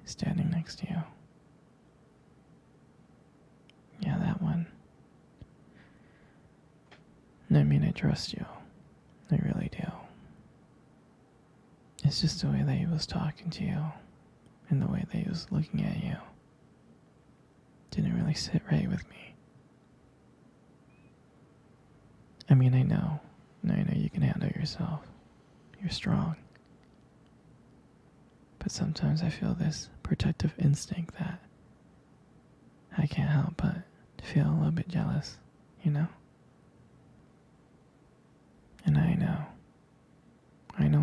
standing next to you. Yeah, that one. I mean, I trust you. I really do. It's just the way that he was talking to you and the way that he was looking at you didn't really sit right with me. I mean, I know you can handle yourself. You're strong. But sometimes I feel this protective instinct that I can't help but feel a little bit jealous, you know? And I know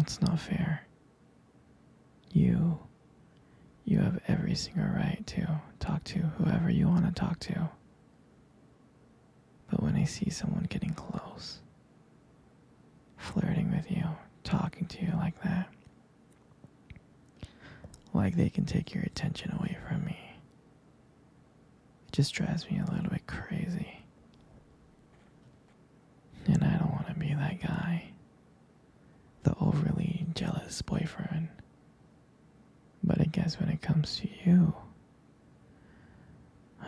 it's not fair. You have every single right to talk to whoever you want to talk to. But when I see someone getting close, flirting with you, talking to you like that, like they can take your attention away from me, it just drives me a little bit crazy. And I don't want to be that guy, the overly jealous boyfriend. But I guess when it comes to you,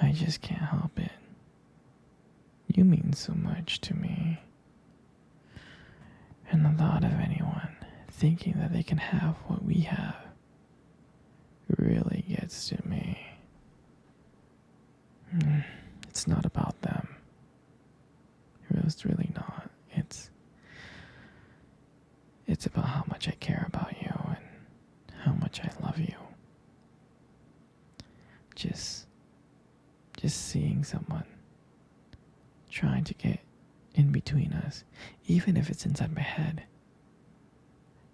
I just can't help it. You mean so much to me. And the thought of anyone thinking that they can have what we have really gets to me. It's not about them. It's really not. It's about how much I care about you and how much I love you. Just seeing someone trying to get in between us, even if it's inside my head,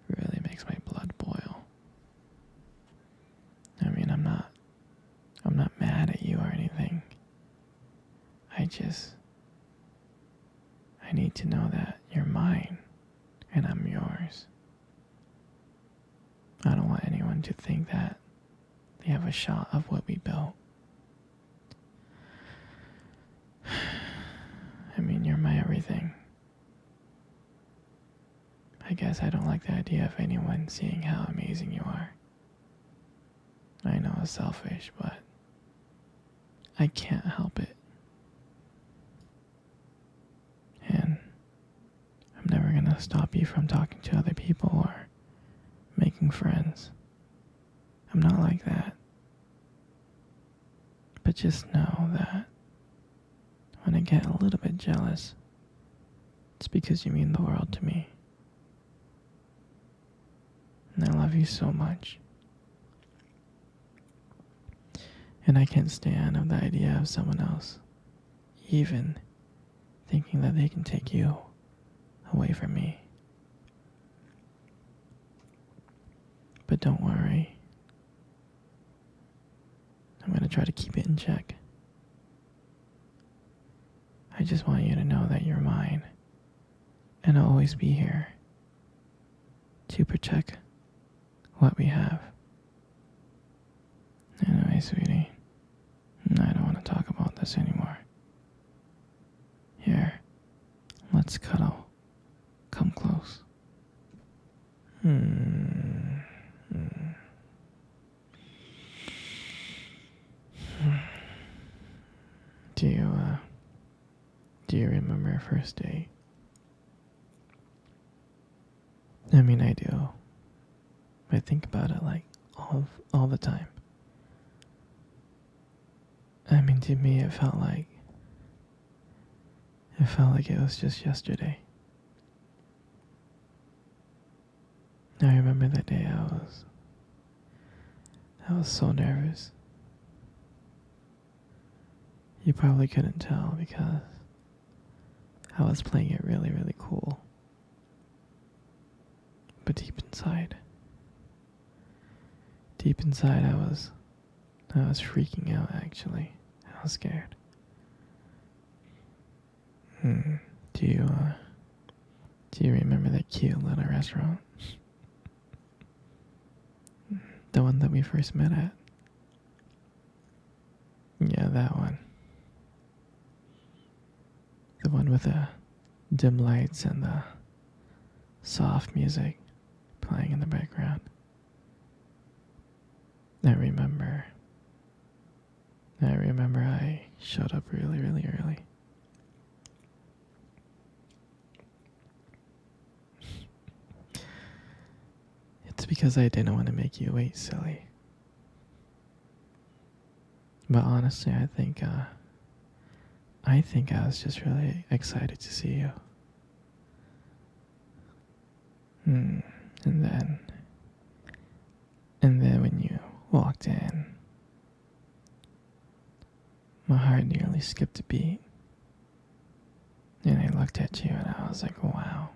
really makes my blood boil. I mean, I'm not mad at you or anything. I need to know that you're mine and I'm yours. I don't want anyone to think that they have a shot of what we built. I mean, you're my everything. I guess I don't like the idea of anyone seeing how amazing you are. I know it's selfish, but I can't help it. And I'm never gonna stop you from talking to other people or making friends. I'm not like that. But just know that when I get a little bit jealous, it's because you mean the world to me. And I love you so much. And I can't stand of the idea of someone else even thinking that they can take you away from me. But don't worry. I'm going to try to keep it in check. I just want you to know that you're mine. And I'll always be here to protect what we have. Anyway, sweetie, I don't want to talk about this anymore. Here, let's cuddle. Come close. Do you remember our first date? I mean, I do. I think about it like all the time. I mean, to me, it felt like it was just yesterday. I remember that day I was so nervous. You probably couldn't tell because I was playing it really, really cool. But deep inside, I was freaking out actually. I was scared. Do you remember that cute little restaurant? The one that we first met at? Yeah, that one. The one with the dim lights and the soft music playing in the background. I remember. I remember I showed up really, really early. It's because I didn't want to make you wait, silly. But honestly, I think I was just really excited to see you. Hmm. And then, and then when you walked in, my heart nearly skipped a beat. And I looked at you and I was like, wow.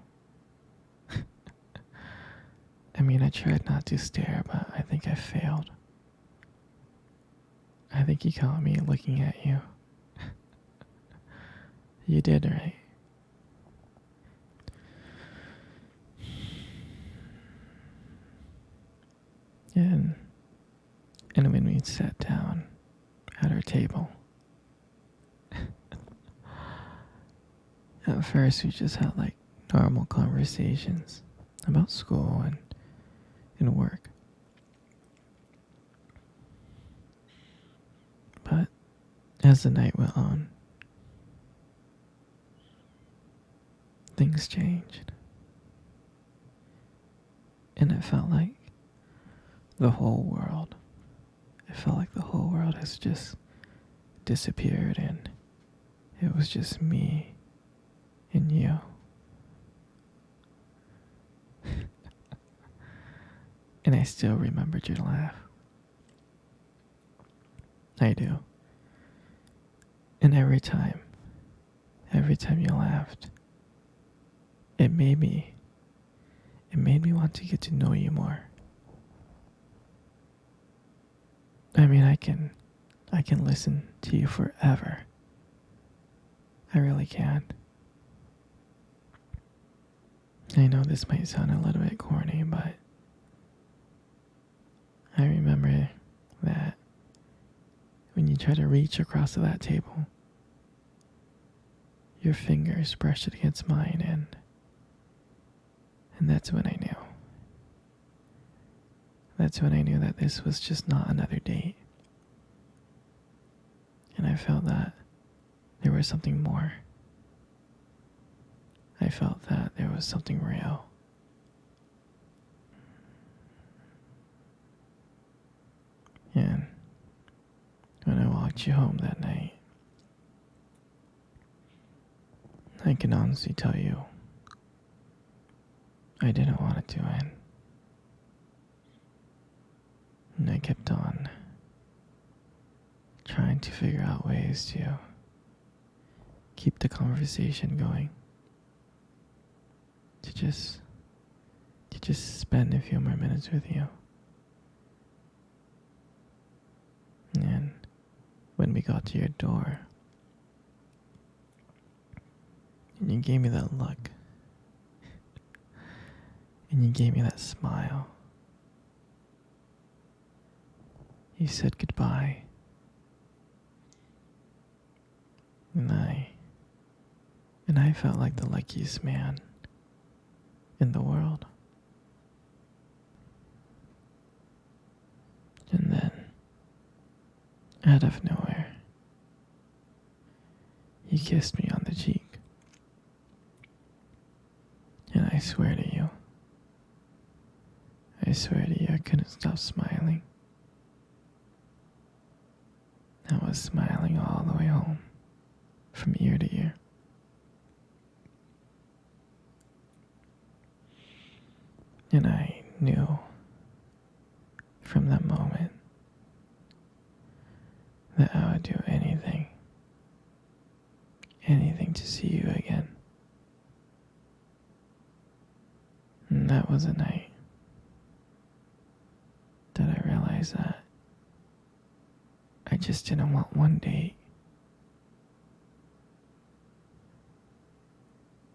I mean, I tried not to stare, but I think I failed. I think you caught me looking at you. You did, right? And and when we sat down at our table, at first we just had like normal conversations about school and work. But as the night went on, things changed. And it felt like the whole world, it felt like the whole world has just disappeared and it was just me and you. And I still remembered your laugh. I do. And every time you laughed, it made me want to get to know you more. I mean, I can listen to you forever. I really can. I know this might sound a little bit corny, but I remember that when you try to reach across to that table, your fingers brushed against mine and that's when I knew. That's when I knew that this was just not another date. And I felt that there was something more. I felt that there was something real. And when I walked you home that night, I can honestly tell you, I didn't want it to end. And I kept on trying to figure out ways to keep the conversation going. To just spend a few more minutes with you. And when we got to your door, and you gave me that look, and you gave me that smile, you said goodbye, and I felt like the luckiest man in the world. And then, out of nowhere, you kissed me on the cheek. And I swear to you, I couldn't stop smiling. I was smiling all the way home, from ear to ear. And I knew from that moment that I would do anything to see you again. And that was a night that I realized that I just didn't want one date.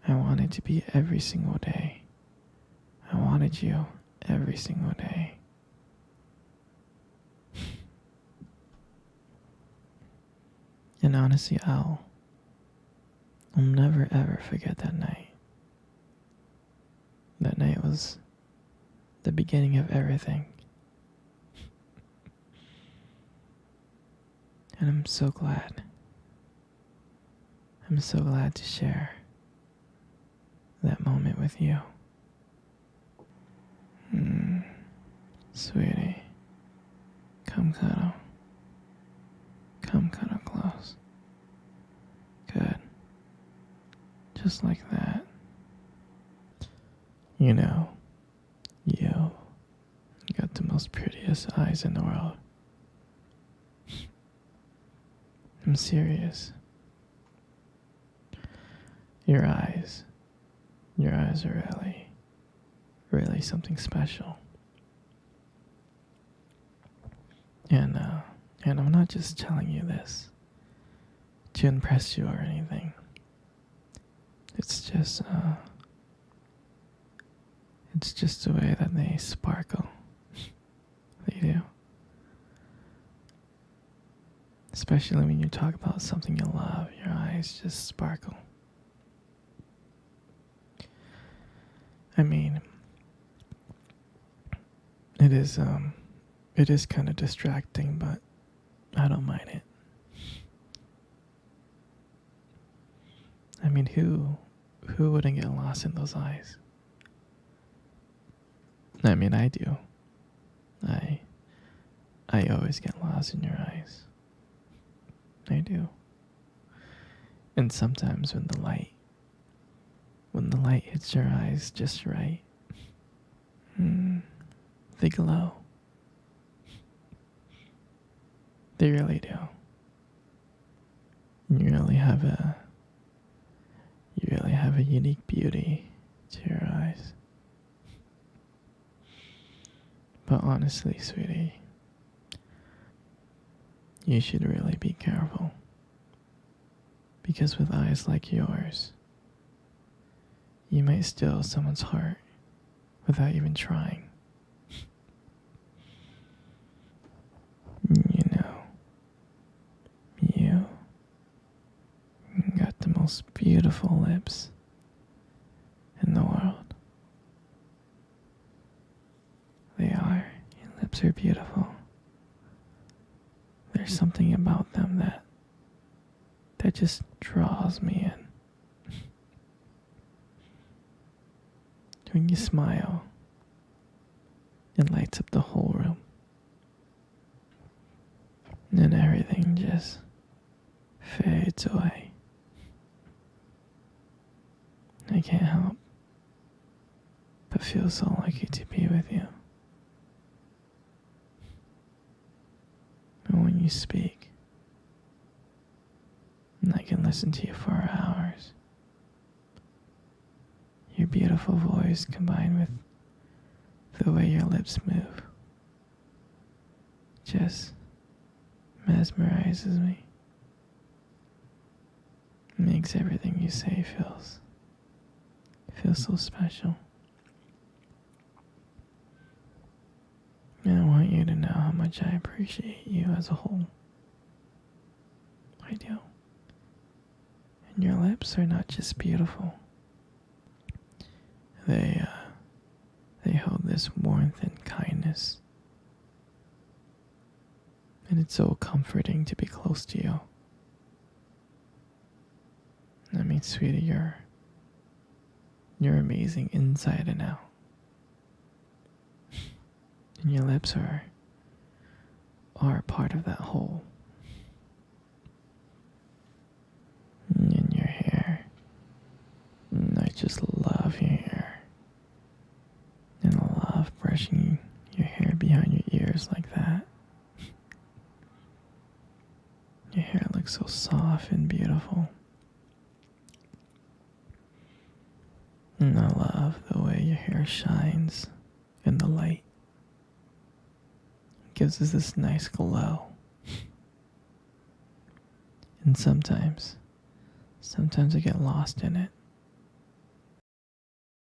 I wanted to be every single day. I wanted you every single day. And honestly, I'll never ever forget that night. That night was the beginning of everything. And I'm so glad. I'm so glad to share that moment with you. Sweetie, come cuddle. Come cuddle close. Good. Just like that. You know, you got the most prettiest eyes in the world. I'm serious. Your eyes. Your eyes are really, really something special. And I'm not just telling you this to impress you or anything. It's just the way that they sparkle. They do. Especially when you talk about something you love, your eyes just sparkle. I mean, it is kind of distracting, but I don't mind it. I mean, who wouldn't get lost in those eyes? I mean, I do. I always get lost in your eyes. I do. And sometimes when the light hits your eyes just right, they glow. They really do. You really have a unique beauty to your eyes. But honestly, sweetie, you should really be careful. Because with eyes like yours, you might steal someone's heart without even trying. You know, you got the most beautiful lips in the world. They are. Your lips are beautiful. There's something about them that just draws me in. When you smile, it lights up the whole room. And everything just fades away. I can't help but feel so lucky to be with you. And when you speak, and I can listen to you for hours. Your beautiful voice combined with the way your lips move just mesmerizes me. Makes everything you say feels so special. And I want you to know how much I appreciate you as a whole. I do. And your lips are not just beautiful. They hold this warmth and kindness. And it's so comforting to be close to you. I mean, sweetie, you're amazing inside and out. And your lips are part of that whole. And your hair. And I just love your hair. And I love brushing your hair behind your ears like that. Your hair looks so soft and beautiful. And I love the way your hair shines in the light. It gives us this nice glow. And sometimes I get lost in it.